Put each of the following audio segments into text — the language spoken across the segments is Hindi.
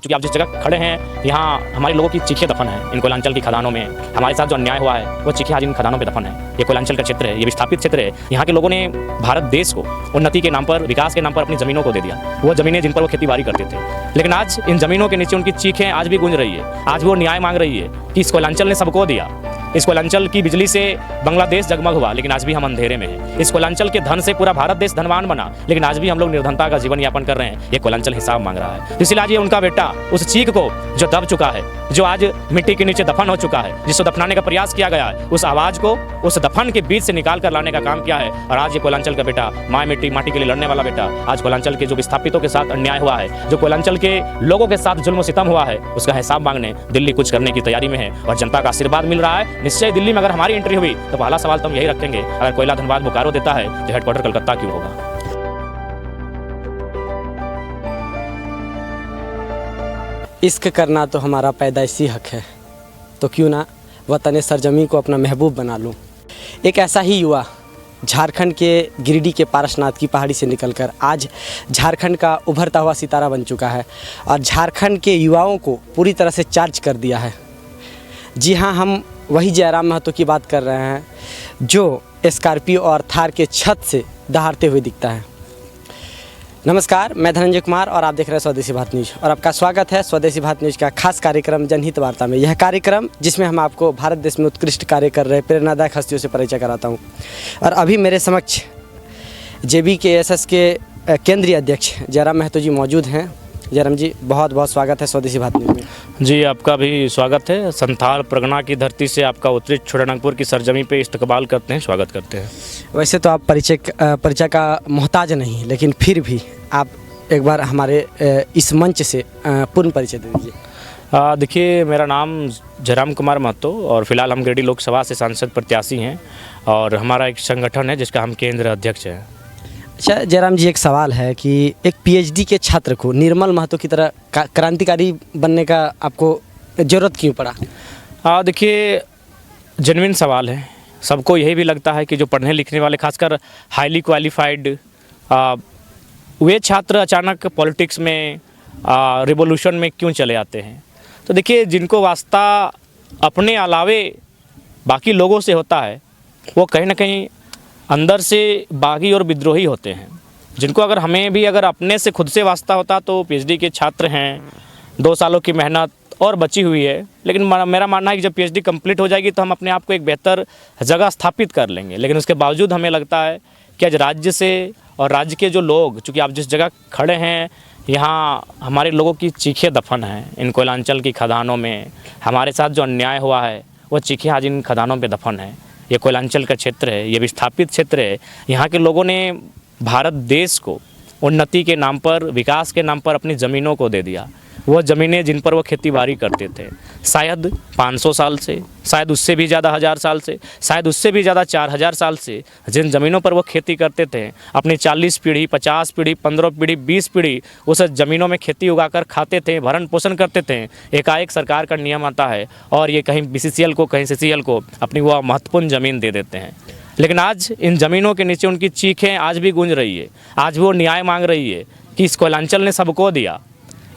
चूँकि आप जिस जगह खड़े हैं यहाँ हमारे लोगों की चीखें दफन है इन कोयलांचल की खदानों में। हमारे साथ जो अन्याय हुआ है वो चीखें आज इन खदानों पे दफन है। ये कोयलांचल का क्षेत्र है, ये विस्थापित क्षेत्र है। यहाँ के लोगों ने भारत देश को उन्नति के नाम पर, विकास के नाम पर अपनी ज़मीनों को दे दिया। वो ज़मीनें जिन पर वो खेती बाड़ी करते थे, लेकिन आज इन ज़मीनों के नीचे उनकी चीखें आज भी गूंज रही है। आज वो न्याय मांग रही है कि इस कोयलांचल ने सबको दिया। इस कोयलांचल की बिजली से बांग्लादेश जगमग हुआ, लेकिन आज भी हम अंधेरे में हैं। इस कोयलांचल के धन से पूरा भारत देश धनवान बना, लेकिन आज भी हम लोग निर्धनता का जीवन यापन कर रहे हैं। ये कोयलांचल हिसाब मांग रहा है। इसलिए आज ये उनका बेटा उस चीख को जो दब चुका है, जो आज मिट्टी के नीचे दफन हो चुका है, जिसको दफनाने का प्रयास किया गया है, उस आवाज़ को उस दफन के बीच से निकाल कर लाने का काम किया है। और आज ये कोयलांचल का बेटा, माटी के लिए लड़ने वाला बेटा, आज कोयलांचल के जो विस्थापितों के साथ अन्याय हुआ है, जो कोयलांचल के लोगों के साथ जुल्म सितम हुआ है, उसका हिसाब मांगने दिल्ली कुछ करने की तैयारी में है। और जनता का आशीर्वाद मिल रहा है। निश्चय दिल्ली में अगर हमारी एंट्री हुई तो पहला सवाल तो हम यही रखेंगे, अगर कोयला धनबाद बोकारो देता है तो हेडक्वार्टर कलकत्ता क्यों होगा। इश्क करना तो हमारा पैदाइशी हक है, तो क्यों ना वतन सरजमी को अपना महबूब बना लूं। एक ऐसा ही युवा झारखंड के गिरिडीह के पारसनाथ की पहाड़ी से निकलकर आज झारखंड का उभरता हुआ सितारा बन चुका है और झारखंड के युवाओं को पूरी तरह से चार्ज कर दिया है। जी हाँ, हम वही जयराम महतो की बात कर रहे हैं जो स्कॉर्पियो और थार के छत से दहाड़ते हुए दिखता है। नमस्कार, मैं धनंजय कुमार और आप देख रहे हैं स्वदेशी भारत न्यूज़ और आपका स्वागत है स्वदेशी भारत न्यूज़ का खास कार्यक्रम जनहित वार्ता में। यह कार्यक्रम जिसमें हम आपको भारत देश में उत्कृष्ट कार्य कर रहे प्रेरणादायक हस्तियों से परिचय कराता हूं। और अभी मेरे समक्ष JBKSS के केंद्रीय अध्यक्ष जयराम महतो जी मौजूद हैं। जयराम जी, बहुत बहुत स्वागत है स्वदेशी भारत न्यूज़ में। जी, आपका भी स्वागत है। संथाल परगना की धरती से आपका उत्तरी छोटानागपुर की सरजमी पे इस्तकबाल करते हैं, स्वागत करते हैं। वैसे तो आप परिचय का मोहताज नहीं, लेकिन फिर भी आप एक बार हमारे इस मंच से पूर्ण परिचय दे दीजिए। देखिए, मेरा नाम जयराम कुमार महतो और फिलहाल हम गिरिडीह लोकसभा से सांसद प्रत्याशी हैं और हमारा एक संगठन है जिसका हम केंद्र अध्यक्ष हैं। अच्छा जयराम जी, एक सवाल है कि एक PhD के छात्र को निर्मल महतो की तरह क्रांतिकारी बनने का आपको ज़रूरत क्यों पड़ा? देखिए, जेन्युइन सवाल है। सबको यही भी लगता है कि जो पढ़ने लिखने वाले, खासकर हाईली क्वालिफाइड वे छात्र अचानक पॉलिटिक्स में रिवॉल्यूशन में क्यों चले आते हैं। तो देखिए, जिनको वास्ता अपने अलावे बाकी लोगों से होता है वो कहीं ना कहीं अंदर से बागी और विद्रोही होते हैं। जिनको अगर हमें भी अगर अपने से खुद से वास्ता होता तो PhD के छात्र हैं, 2 सालों की मेहनत और बची हुई है, लेकिन मेरा मानना है कि जब PhD कंप्लीट हो जाएगी तो हम अपने आप को एक बेहतर जगह स्थापित कर लेंगे। लेकिन उसके बावजूद हमें लगता है कि आज राज्य से और राज्य के जो लोग, चूँकि आप जिस जगह खड़े हैं यहाँ हमारे लोगों की चीखें दफन हैं इन कोयलांचल की खदानों में। हमारे साथ जो अन्याय हुआ है वो चीखें आज इन खदानों पे दफन है। ये कोयलांचल का क्षेत्र है, ये विस्थापित क्षेत्र है। यहाँ के लोगों ने भारत देश को उन्नति के नाम पर, विकास के नाम पर अपनी ज़मीनों को दे दिया। वो ज़मीनें जिन पर वो खेती बाड़ी करते थे, शायद 500 साल से, शायद उससे भी ज़्यादा 1000 साल से, शायद उससे भी ज़्यादा 4000 साल से जिन ज़मीनों पर वो खेती करते थे, अपनी 40 पीढ़ी, 50 पीढ़ी, 15 पीढ़ी, 20 पीढ़ी उस ज़मीनों में खेती उगाकर खाते थे, भरण पोषण करते थे। एकाएक सरकार का नियम आता है और ये कहीं BCCL को, कहीं CCL को अपनी वह महत्वपूर्ण ज़मीन दे देते हैं। लेकिन आज इन ज़मीनों के नीचे उनकी चीखें आज भी गूंज रही है। आज वो न्याय मांग रही है कि इस कोयलांचल ने सबको दिया।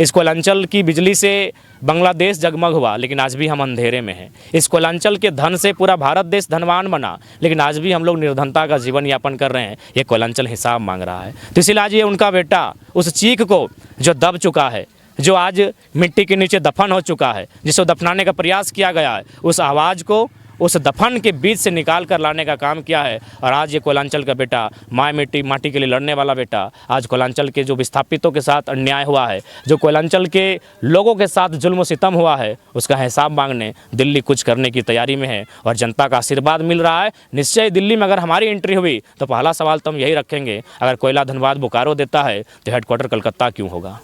इस कोयलांचल की बिजली से बांग्लादेश जगमग हुआ, लेकिन आज भी हम अंधेरे में हैं। इस कोयलांचल के धन से पूरा भारत देश धनवान बना, लेकिन आज भी हम लोग निर्धनता का जीवन यापन कर रहे हैं। ये कोयलांचल हिसाब मांग रहा है। तो इसलिए आज ये उनका बेटा उस चीख को जो दब चुका है, जो आज मिट्टी के नीचे दफन हो चुका है, जिसको दफनाने का प्रयास किया गया है, उस आवाज़ को उस दफन के बीच से निकाल कर लाने का काम किया है। और आज ये कोयलांचल का बेटा, माटी के लिए लड़ने वाला बेटा, आज कोयलांचल के जो विस्थापितों के साथ अन्याय हुआ है, जो कोयलांचल के लोगों के साथ जुल्म सितम हुआ है, उसका हिसाब मांगने दिल्ली कुछ करने की तैयारी में है। और जनता का आशीर्वाद मिल रहा है। निश्चय दिल्ली में अगर हमारी एंट्री हुई तो पहला सवाल तो हम यही रखेंगे, अगर कोयला धनबाद बोकारो देता है तो हेडक्वार्टर कलकत्ता क्यों होगा।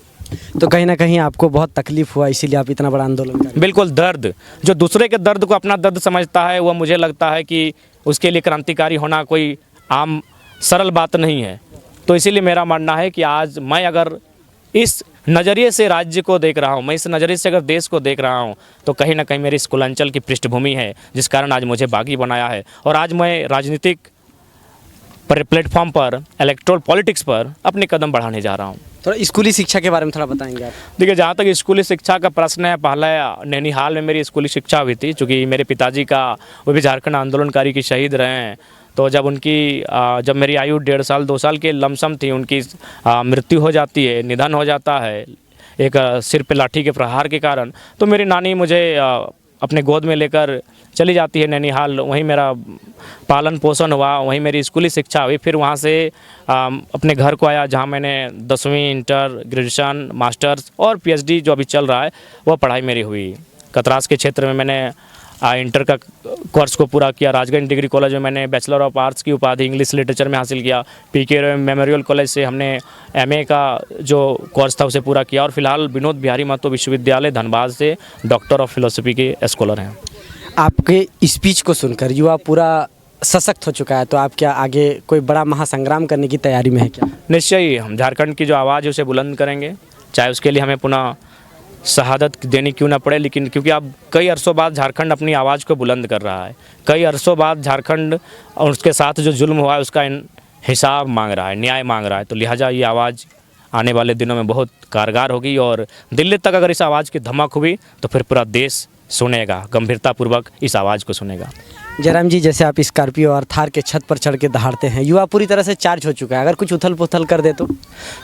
तो कहीं ना कहीं आपको बहुत तकलीफ हुआ, इसीलिए आप इतना बड़ा आंदोलन कर। बिल्कुल, दर्द, जो दूसरे के दर्द को अपना दर्द समझता है, वह मुझे लगता है कि उसके लिए क्रांतिकारी होना कोई आम सरल बात नहीं है। तो इसीलिए मेरा मानना है कि आज मैं अगर इस नज़रिए से राज्य को देख रहा हूँ, मैं इस नज़रिए से अगर देश को देख रहा हूँ, तो कहीं ना कहीं मेरी इस कोयलांचल की पृष्ठभूमि है जिस कारण आज मुझे बागी बनाया है। और आज मैं राजनीतिक प्लेटफॉर्म पर, इलेक्टोरल पॉलिटिक्स पर अपने कदम बढ़ाने जा रहा हूँ। थोड़ा स्कूली शिक्षा के बारे में थोड़ा बताएंगे आप। देखिए, जहाँ तक स्कूली शिक्षा का प्रश्न है, पहले नैनीहाल में मेरी स्कूली शिक्षा हुई थी, चूँकि मेरे पिताजी का वो भी झारखंड आंदोलनकारी की शहीद रहे हैं। तो जब मेरी आयु 1.5 साल 2 साल की लमसम थी, उनकी मृत्यु हो जाती है, निधन हो जाता है एक सिर पे लाठी के प्रहार के कारण। तो मेरी नानी मुझे अपने गोद में लेकर चली जाती है नैनीहाल, वहीं मेरा पालन पोषण हुआ, वहीं मेरी स्कूली शिक्षा हुई। फिर वहाँ से अपने घर को आया, जहाँ मैंने 10वीं, इंटर, ग्रेजुएशन, मास्टर्स और पीएचडी जो अभी चल रहा है वह पढ़ाई मेरी हुई। कतरास के क्षेत्र में मैंने इंटर का कोर्स को पूरा किया। राजगंज डिग्री कॉलेज में मैंने बैचलर ऑफ आर्ट्स की उपाधि इंग्लिश लिटरेचर में हासिल किया। पीके मेमोरियल कॉलेज से हमने एमए का जो कोर्स था उसे पूरा किया, और फिलहाल विनोद बिहारी महतो विश्वविद्यालय धनबाद से डॉक्टर ऑफ फिलोसफी के स्कॉलर हैं। आपके स्पीच को सुनकर युवा पूरा सशक्त हो चुका है, तो आप क्या आगे कोई बड़ा महासंग्राम करने की तैयारी में है क्या? निश्चय ही हम झारखंड की जो आवाज़ है उसे बुलंद करेंगे, चाहे उसके लिए हमें पुनः शहादत देनी क्यों ना पड़े। लेकिन क्योंकि अब कई अरसों बाद झारखंड अपनी आवाज़ को बुलंद कर रहा है, कई अरसों बाद झारखंड और उसके साथ जो जुल्म हुआ है उसका हिसाब मांग रहा है, न्याय मांग रहा है। तो लिहाजा ये आवाज़ आने वाले दिनों में बहुत कारगर होगी, और दिल्ली तक अगर इस आवाज़ की धमक हुई तो फिर पूरा देश सुनेगा, गंभीरतापूर्वक इस आवाज़ को सुनेगा। जयराम जी, जैसे आप स्कॉर्पियो और थार के छत पर चढ़ के दहाड़ते हैं, युवा पूरी तरह से चार्ज हो चुका है, अगर कुछ उथल पुथल कर दे तो?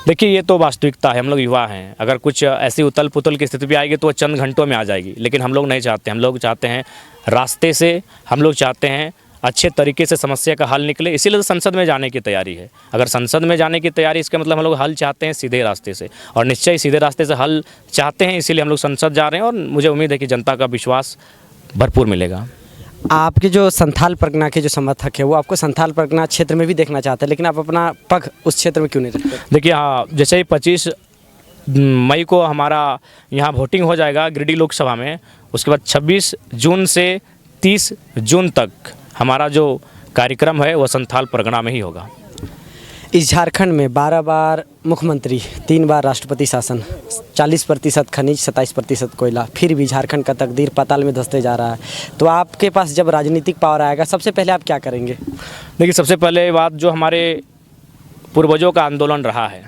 देखिए, ये तो वास्तविकता है, हम लोग युवा हैं। अगर कुछ ऐसी उथल पुथल की स्थिति भी आएगी तो वो चंद घंटों में आ जाएगी, लेकिन हम लोग नहीं चाहते। हम लोग चाहते हैं रास्ते से, हम लोग चाहते हैं अच्छे तरीके से समस्या का हल निकले। इसीलिए तो संसद में जाने की तैयारी है। अगर संसद में जाने की तैयारी, इसका मतलब हम लोग हल चाहते हैं सीधे रास्ते से, और निश्चय सीधे रास्ते से हल चाहते हैं, इसीलिए हम लोग संसद जा रहे हैं, और मुझे उम्मीद है कि जनता का विश्वास भरपूर मिलेगा। आपके जो संथाल परगना के जो समर्थक है वो आपको संथाल परगना क्षेत्र में भी देखना चाहते हैं, लेकिन आप अपना पग उस क्षेत्र में क्यों नहीं रखते? देखिए, हाँ, जैसे ही 25 मई को हमारा यहाँ वोटिंग हो जाएगा गिरिडीह लोकसभा में, उसके बाद 26 जून से 30 जून तक हमारा जो कार्यक्रम है वह संथाल परगना में ही होगा। इस झारखंड में 12 बार मुख्यमंत्री, 3 बार राष्ट्रपति शासन, 40% खनिज, 27% कोयला, फिर भी झारखंड का तकदीर पाताल में धंसते जा रहा है। तो आपके पास जब राजनीतिक पावर आएगा, सबसे पहले आप क्या करेंगे? देखिए, सबसे पहले बात, जो हमारे पूर्वजों का आंदोलन रहा है,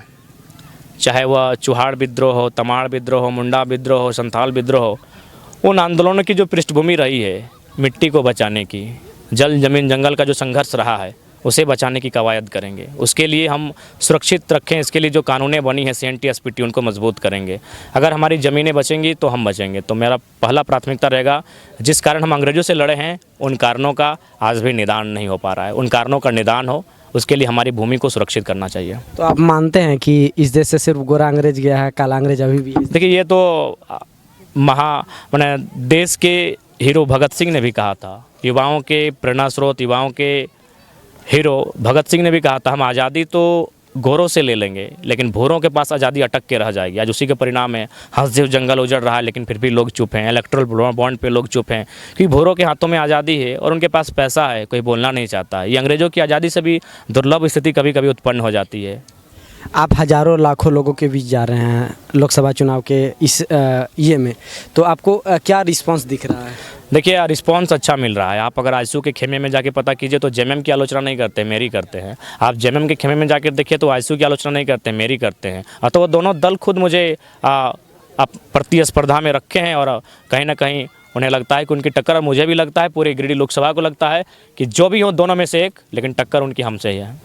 चाहे वह चुहाड़ विद्रोह हो, तमाड़ विद्रोह हो, मुंडा विद्रोह हो, संथाल विद्रोह हो, उन आंदोलनों की जो पृष्ठभूमि रही है, मिट्टी को बचाने की, जल जमीन जंगल का जो संघर्ष रहा है, उसे बचाने की कवायद करेंगे। उसके लिए हम सुरक्षित रखें, इसके लिए जो कानूनें बनी हैं CNT SPT, उनको मजबूत करेंगे। अगर हमारी ज़मीनें बचेंगी तो हम बचेंगे। तो मेरा पहला प्राथमिकता रहेगा, जिस कारण हम अंग्रेज़ों से लड़े हैं, उन कारणों का आज भी निदान नहीं हो पा रहा है, उन कारणों का निदान हो, उसके लिए हमारी भूमि को सुरक्षित करना चाहिए। तो आप मानते हैं कि इस देश से सिर्फ गोरा अंग्रेज गया है, काला अंग्रेज अभी भी? देखिए, ये तो मैंने देश के हीरो भगत सिंह ने भी कहा था, युवाओं के प्रेरणा स्रोत, युवाओं के हीरो भगत सिंह ने भी कहा था, हम आज़ादी तो गोरों से ले लेंगे, लेकिन भूरों के पास आज़ादी अटक के रह जाएगी। आज उसी के परिणाम है, हंसदेव जंगल उजड़ रहा है, लेकिन फिर भी लोग चुप हैं। इलेक्ट्रल बॉन्ड पे लोग चुप हैं, क्योंकि भूरों के हाथों में आज़ादी है और उनके पास पैसा है, कोई बोलना नहीं चाहता। ये अंग्रेज़ों की आज़ादी से भी दुर्लभ स्थिति कभी कभी उत्पन्न हो जाती है। आप हज़ारों लाखों लोगों के बीच जा रहे हैं लोकसभा चुनाव के इस ये में, तो आपको क्या रिस्पांस दिख रहा है? देखिए, रिस्पांस अच्छा मिल रहा है। आप अगर आईएसयू के खेमे में जाके पता कीजिए तो जेएमएम की आलोचना नहीं करते, मेरी करते हैं। आप जेएमएम के खेमे में जाकर देखिए तो आईएसयू की आलोचना नहीं करते, मेरी करते हैं। अतः वो दोनों दल खुद मुझे प्रतिस्पर्धा में रखे हैं, और कहीं ना कहीं उन्हें लगता है कि उनकी टक्कर, मुझे भी लगता है, पूरे गिरिडीह लोकसभा को लगता है कि जो भी हो दोनों में से एक, लेकिन टक्कर उनकी हमसे ही है।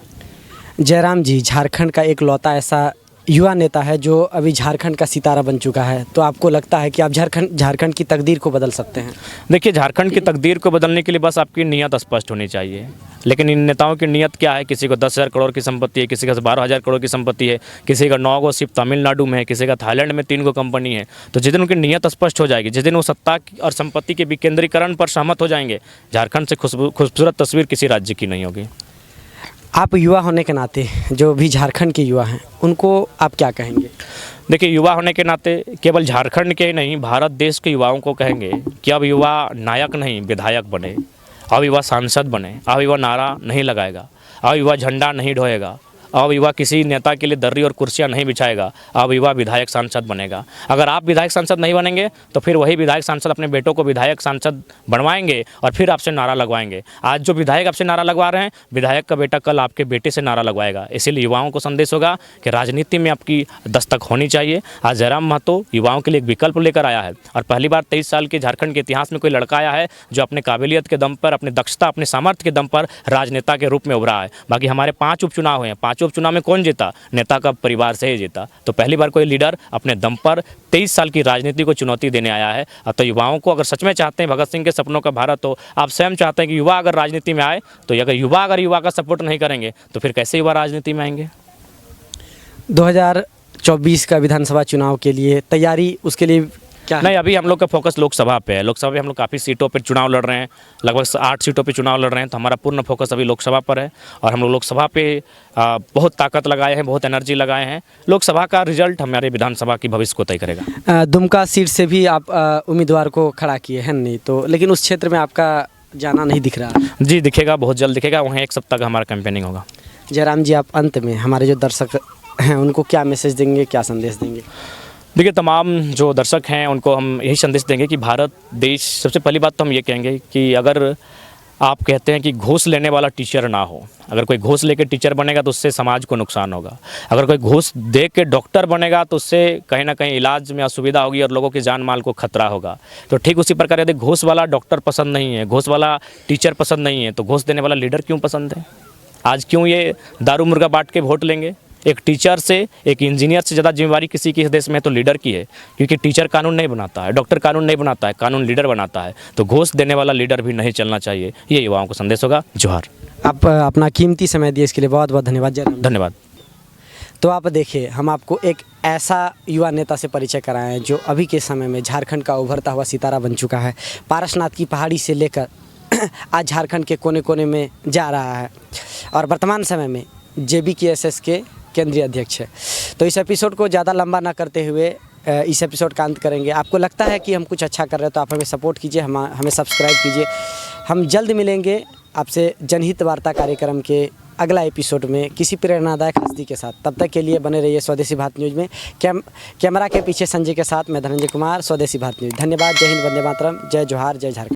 जयराम जी, झारखंड का एक लौता ऐसा युवा नेता है जो अभी झारखंड का सितारा बन चुका है, तो आपको लगता है कि आप झारखंड की तकदीर को बदल सकते हैं? देखिए, झारखंड की तकदीर को बदलने के लिए बस आपकी नीयत स्पष्ट होनी चाहिए। लेकिन इन नेताओं की नीयत क्या है? किसी को 10,000 करोड़ की संपत्ति है, किसी का 12,000 करोड़ की संपत्ति है, किसी का 9 गो सिर्फ तमिलनाडु में है, किसी का थाईलैंड में 3 गो कंपनी है। तो जिस दिन उनकी नीयत स्पष्ट हो जाएगी, जिस दिन वो सत्ता और संपत्ति के विकेंद्रीकरण पर सहमत हो जाएंगे, झारखंड से खूबसूरत तस्वीर किसी राज्य की नहीं होगी। आप युवा होने के नाते जो भी झारखंड के युवा हैं, उनको आप क्या कहेंगे? देखिए, युवा होने के नाते केवल झारखंड के ही नहीं, भारत देश के युवाओं को कहेंगे कि अब युवा नायक नहीं विधायक बने, अब युवा सांसद बने, अब युवा नारा नहीं लगाएगा, अब युवा झंडा नहीं ढोएगा, अब युवा किसी नेता के लिए दर्री और कुर्सियां नहीं बिछाएगा, अब युवा विधायक सांसद बनेगा। अगर आप विधायक सांसद नहीं बनेंगे तो फिर वही विधायक सांसद अपने बेटों को विधायक सांसद बनवाएंगे और फिर आपसे नारा लगवाएंगे। आज जो विधायक आपसे नारा लगवा रहे हैं, विधायक का बेटा कल आपके बेटे से नारा लगवाएगा। इसीलिए युवाओं को संदेश होगा कि राजनीति में आपकी दस्तक होनी चाहिए। आज जयराम महतो युवाओं के लिए एक विकल्प लेकर आया है और पहली बार 23 साल के झारखंड के इतिहास में कोई लड़का आया है जो अपने काबिलियत के दम पर, अपनी दक्षता, अपने सामर्थ्य के दम पर राजनेता के रूप में उभरा है। बाकी हमारे 5 उपचुनाव हुए हैं, 5 उपचुनाव में कौन जीता? नेता का परिवार से ही जीता। तो पहली बार कोई लीडर अपने दम पर 23 साल की राजनीति को चुनौती देने आया है। तो युवाओं को अगर सच में चाहते हैं भगत सिंह के सपनों का भारत हो, आप स्वयं चाहते हैं कि युवा अगर राजनीति में आए, तो अगर युवा का सपोर्ट नहीं करेंगे तो फिर कैसे युवा राजनीति में आएंगे? 2024 का विधानसभा चुनाव के लिए तैयारी, उसके लिए क्या है? नहीं, अभी हम लोग का फोकस लोकसभा पे है। लोकसभा में हम लोग काफ़ी सीटों पे चुनाव लड़ रहे हैं, लगभग 8 सीटों पे चुनाव लड़ रहे हैं। तो हमारा पूर्ण फोकस अभी लोकसभा पर है और हम लोग लोकसभा पे बहुत ताकत लगाए हैं, बहुत एनर्जी लगाए हैं। लोकसभा का रिजल्ट हमारे विधानसभा की भविष्य को तय करेगा। दुमका सीट से भी आप उम्मीदवार को खड़ा किए हैं नहीं तो, लेकिन उस क्षेत्र में आपका जाना नहीं दिख रहा? जी दिखेगा, बहुत जल्द दिखेगा। वहाँ 1 सप्ताह का हमारा कैंपेनिंग होगा। जयराम जी, आप अंत में हमारे जो दर्शक हैं उनको क्या मैसेज देंगे, क्या संदेश देंगे? देखिए, तमाम जो दर्शक हैं उनको हम यही संदेश देंगे कि भारत देश, सबसे पहली बात तो हम ये कहेंगे कि अगर आप कहते हैं कि घूस लेने वाला टीचर ना हो, अगर कोई घूस लेकर टीचर बनेगा तो उससे समाज को नुकसान होगा। अगर कोई घूस दे के डॉक्टर बनेगा तो उससे कहीं ना कहीं इलाज में असुविधा होगी और लोगों के जान माल को खतरा होगा। तो ठीक उसी प्रकार यदि घूस वाला डॉक्टर पसंद नहीं है, घूस वाला टीचर पसंद नहीं है, तो घूस देने वाला लीडर क्यों पसंद है? आज क्यों ये दारू मुर्गा बांट के वोट लेंगे? एक टीचर से, एक इंजीनियर से ज़्यादा जिम्मेवारी किसी के देश में तो लीडर की है, क्योंकि टीचर कानून नहीं बनाता है, डॉक्टर कानून नहीं बनाता है, कानून लीडर बनाता है। तो घूस देने वाला लीडर भी नहीं चलना चाहिए। ये युवाओं को संदेश होगा। जोहार। आप अपना कीमती समय दिए इसके लिए बहुत बहुत धन्यवाद जयराम। धन्यवाद। तो आप देखिए, हम आपको एक ऐसा युवा नेता से परिचय कराए हैं जो अभी के समय में झारखंड का उभरता हुआ सितारा बन चुका है। पारसनाथ की पहाड़ी से लेकर आज झारखंड के कोने कोने में जा रहा है और वर्तमान समय में JBKSS के केंद्रीय अध्यक्ष है। तो इस एपिसोड को ज़्यादा लंबा ना करते हुए इस एपिसोड का अंत करेंगे। आपको लगता है कि हम कुछ अच्छा कर रहे हैं तो आप हमें सपोर्ट कीजिए, हमें सब्सक्राइब कीजिए। हम जल्द मिलेंगे आपसे जनहित वार्ता कार्यक्रम के अगला एपिसोड में किसी प्रेरणादायक हस्ती के साथ। तब तक के लिए बने रहिए स्वदेशी भारत न्यूज़ में। कैमरा के पीछे संजय के साथ मैं धनंजय कुमार, स्वदेशी भारत न्यूज़। धन्यवाद। जय हिंद, वंदे मातरम, जय जोहार, जय झारखंड।